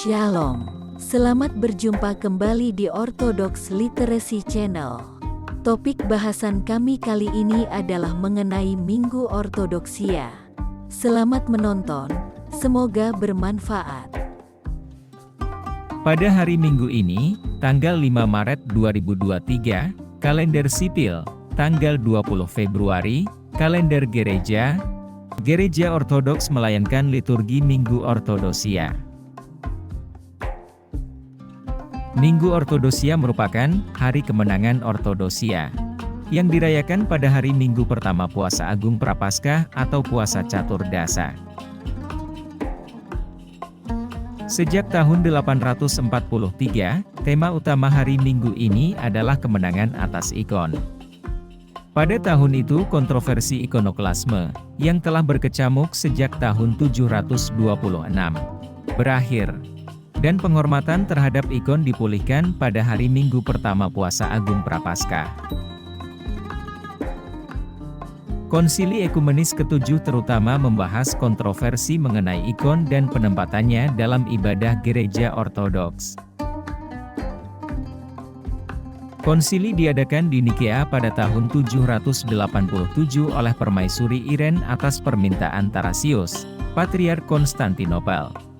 Shalom, selamat berjumpa kembali di Orthodox Literacy Channel. Topik bahasan kami kali ini adalah mengenai Minggu Ortodoksia. Selamat menonton, semoga bermanfaat. Pada hari Minggu ini, tanggal 5 Maret 2023, kalender sipil, tanggal 20 Februari, kalender gereja, Gereja Ortodoks melayankan liturgi Minggu Ortodoksia. Minggu Ortodoksia merupakan hari kemenangan Ortodoksia yang dirayakan pada hari Minggu pertama puasa Agung Prapaskah atau puasa Catur Dasa. Sejak tahun 843, tema utama hari Minggu ini adalah kemenangan atas ikon. Pada tahun itu kontroversi ikonoklasme, yang telah berkecamuk sejak tahun 726, berakhir. Dan penghormatan terhadap ikon dipulihkan pada hari Minggu pertama puasa Agung Prapaskah. Konsili Ekumenis ke-7 terutama membahas kontroversi mengenai ikon dan penempatannya dalam ibadah gereja Ortodoks. Konsili diadakan di Nikea pada tahun 787 oleh Permaisuri Iren atas permintaan Tarasius, Patriark Konstantinopel.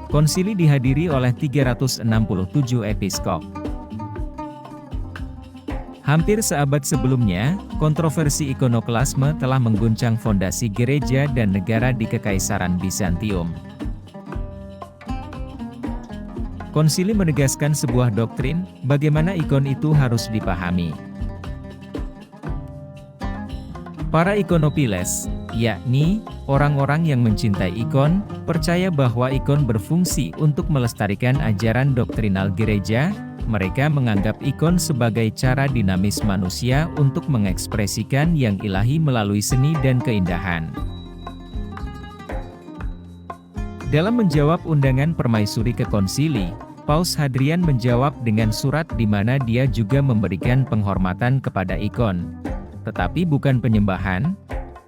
Konsili dihadiri oleh 367 episkop. Hampir seabad sebelumnya, kontroversi ikonoklasme telah mengguncang fondasi gereja dan negara di Kekaisaran Bizantium. Konsili menegaskan sebuah doktrin, bagaimana ikon itu harus dipahami. Para ikonopiles, yakni orang-orang yang mencintai ikon, percaya bahwa ikon berfungsi untuk melestarikan ajaran doktrinal gereja. Mereka menganggap ikon sebagai cara dinamis manusia untuk mengekspresikan yang ilahi melalui seni dan keindahan. Dalam menjawab undangan permaisuri ke konsili, Paus Hadrian menjawab dengan surat di mana dia juga memberikan penghormatan kepada ikon. Tetapi bukan penyembahan.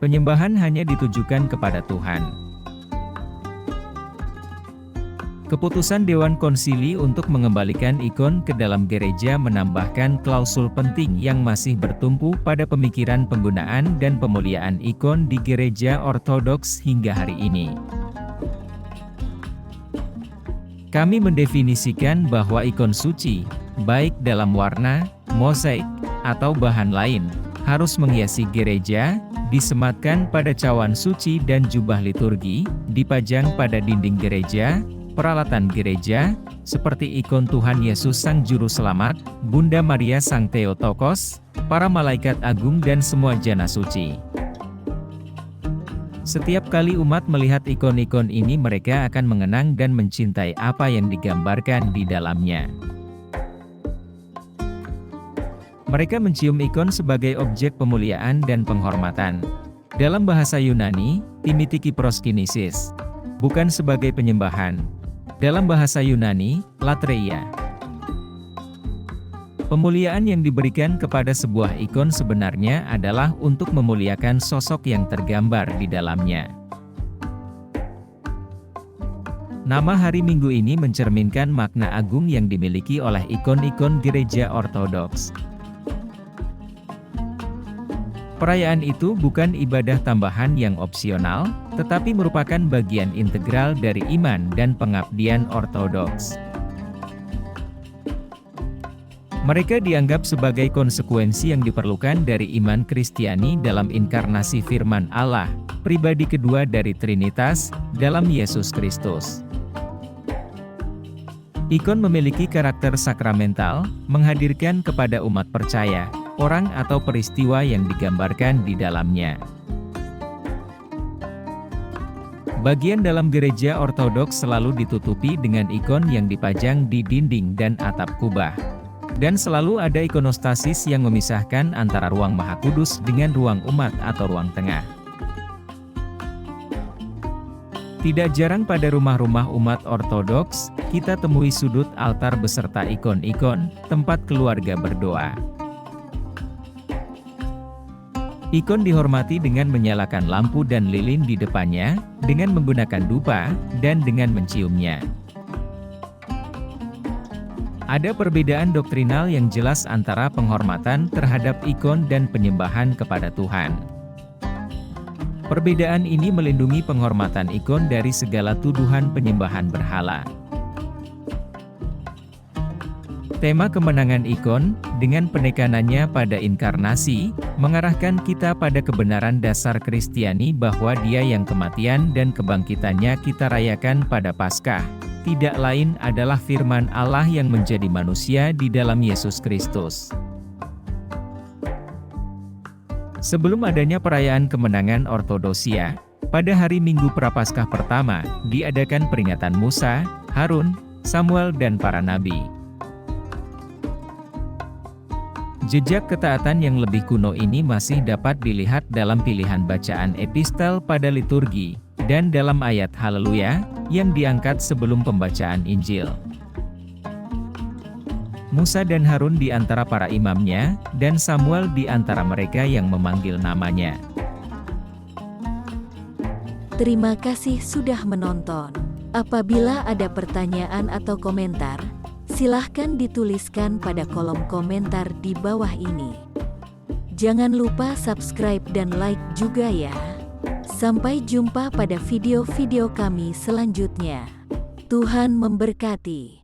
Penyembahan hanya ditujukan kepada Tuhan. Keputusan Dewan Konsili untuk mengembalikan ikon ke dalam gereja menambahkan klausul penting yang masih bertumpu pada pemikiran penggunaan dan pemuliaan ikon di gereja Ortodoks hingga hari ini. Kami mendefinisikan bahwa ikon suci, baik dalam warna, mozaik, atau bahan lain, harus menghiasi gereja, disematkan pada cawan suci dan jubah liturgi, dipajang pada dinding gereja, peralatan gereja, seperti ikon Tuhan Yesus Sang Juru Selamat, Bunda Maria Sang Theotokos, para malaikat agung dan semua jana suci. Setiap kali umat melihat ikon-ikon ini mereka akan mengenang dan mencintai apa yang digambarkan di dalamnya. Mereka mencium ikon sebagai objek pemuliaan dan penghormatan. Dalam bahasa Yunani, timitiki proskinesis, bukan sebagai penyembahan. Dalam bahasa Yunani, latreia. Pemuliaan yang diberikan kepada sebuah ikon sebenarnya adalah untuk memuliakan sosok yang tergambar di dalamnya. Nama hari Minggu ini mencerminkan makna agung yang dimiliki oleh ikon-ikon gereja Ortodoks. Perayaan itu bukan ibadah tambahan yang opsional, tetapi merupakan bagian integral dari iman dan pengabdian Ortodoks. Mereka dianggap sebagai konsekuensi yang diperlukan dari iman Kristiani dalam inkarnasi firman Allah, pribadi kedua dari Trinitas, dalam Yesus Kristus. Ikon memiliki karakter sakramental, menghadirkan kepada umat percaya orang atau peristiwa yang digambarkan di dalamnya. Bagian dalam gereja Ortodoks selalu ditutupi dengan ikon yang dipajang di dinding dan atap kubah. Dan selalu ada ikonostasis yang memisahkan antara ruang Maha Kudus dengan ruang umat atau ruang tengah. Tidak jarang pada rumah-rumah umat Ortodoks, kita temui sudut altar beserta ikon-ikon, tempat keluarga berdoa. Ikon dihormati dengan menyalakan lampu dan lilin di depannya, dengan menggunakan dupa, dan dengan menciumnya. Ada perbedaan doktrinal yang jelas antara penghormatan terhadap ikon dan penyembahan kepada Tuhan. Perbedaan ini melindungi penghormatan ikon dari segala tuduhan penyembahan berhala. Tema kemenangan ikon, dengan penekanannya pada inkarnasi, mengarahkan kita pada kebenaran dasar Kristiani bahwa Dia yang kematian dan kebangkitannya kita rayakan pada Paskah, tidak lain adalah firman Allah yang menjadi manusia di dalam Yesus Kristus. Sebelum adanya perayaan kemenangan Ortodosia, pada hari Minggu Prapaskah pertama, diadakan peringatan Musa, Harun, Samuel dan para nabi. Jejak ketaatan yang lebih kuno ini masih dapat dilihat dalam pilihan bacaan epistel pada liturgi, dan dalam ayat Haleluya, yang diangkat sebelum pembacaan Injil. Musa dan Harun di antara para imamnya, dan Samuel di antara mereka yang memanggil namanya. Terima kasih sudah menonton. Apabila ada pertanyaan atau komentar, silahkan dituliskan pada kolom komentar di bawah ini. Jangan lupa subscribe dan like juga ya. Sampai jumpa pada video-video kami selanjutnya. Tuhan memberkati.